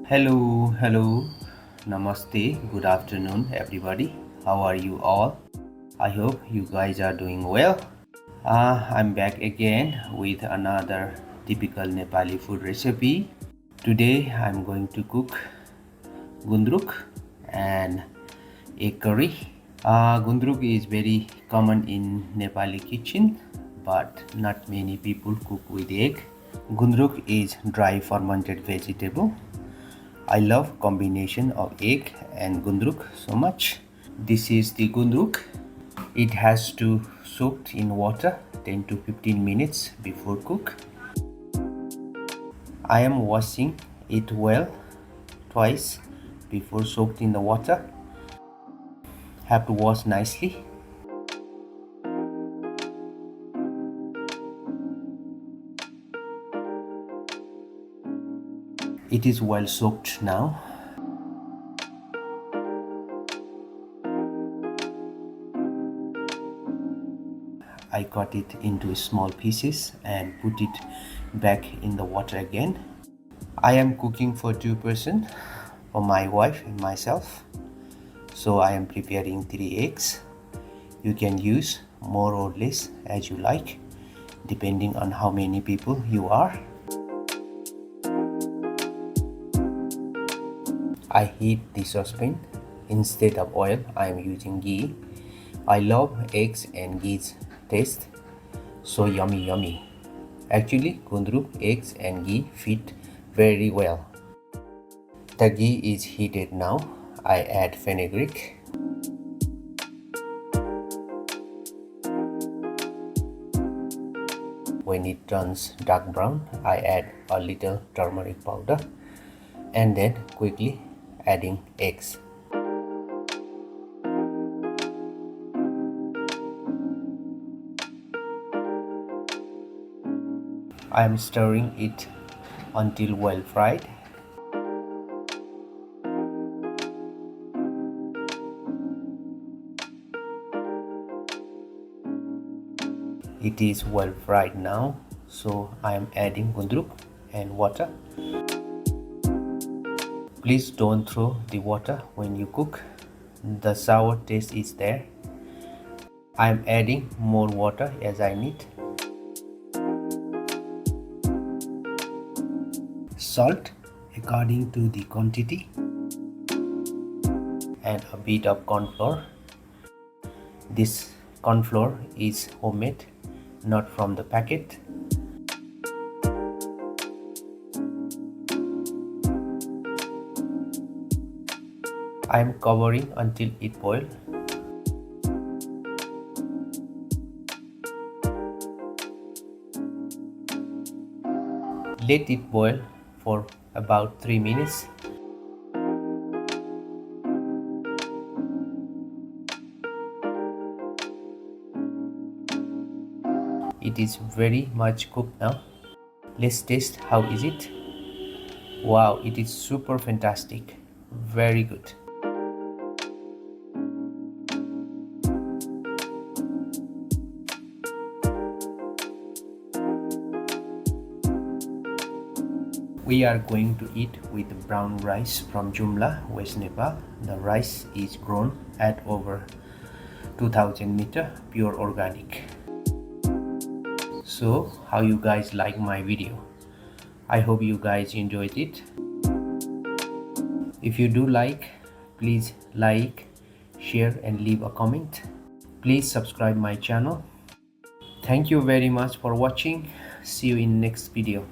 Hello, namaste, good afternoon, everybody. How are you all? I hope you guys are doing well. I'm back again with another typical Nepali food recipe. Today, I'm going to cook Gundruk and Egg Curry. Gundruk is very common in Nepali kitchen, but not many people cook with egg. Gundruk is dry fermented vegetable. I love combination of egg and gundruk so much. This is the gundruk. It has to soak in water 10 to 15 minutes before cook. I am washing it well twice before soaked in the water. Have to wash nicely. It is well soaked now. I cut it into small pieces and put it back in the water again. I am cooking for 2 persons, for my wife and myself. So I am preparing 3 eggs. You can use more or less as you like, depending on how many people you are. I heat the saucepan. Instead of oil, I am using ghee. I love eggs and ghee's taste. So yummy. Actually, Gundruk, eggs and ghee fit very well. The ghee is heated now. I add fenugreek. When it turns dark brown, I add a little turmeric powder and then quickly adding eggs. I am stirring it until well fried. It is well fried now, so I am adding gundruk and water. Please don't throw the water when you cook. The sour taste is there. I am adding more water as I need. Salt according to the quantity and a bit of corn flour. This corn flour is homemade, not from the packet. I am covering until it boils. Let it boil for about 3 minutes. It is very much cooked now. Let's taste how is it. Wow, it is super fantastic. Very good. We are going to eat with brown rice from Jumla, West Nepal. The rice is grown at over 2000 meter, pure organic. So, how you guys like my video? I hope you guys enjoyed it. If you do like, please like, share and leave a comment. Please subscribe my channel. Thank you very much for watching. See you in next video.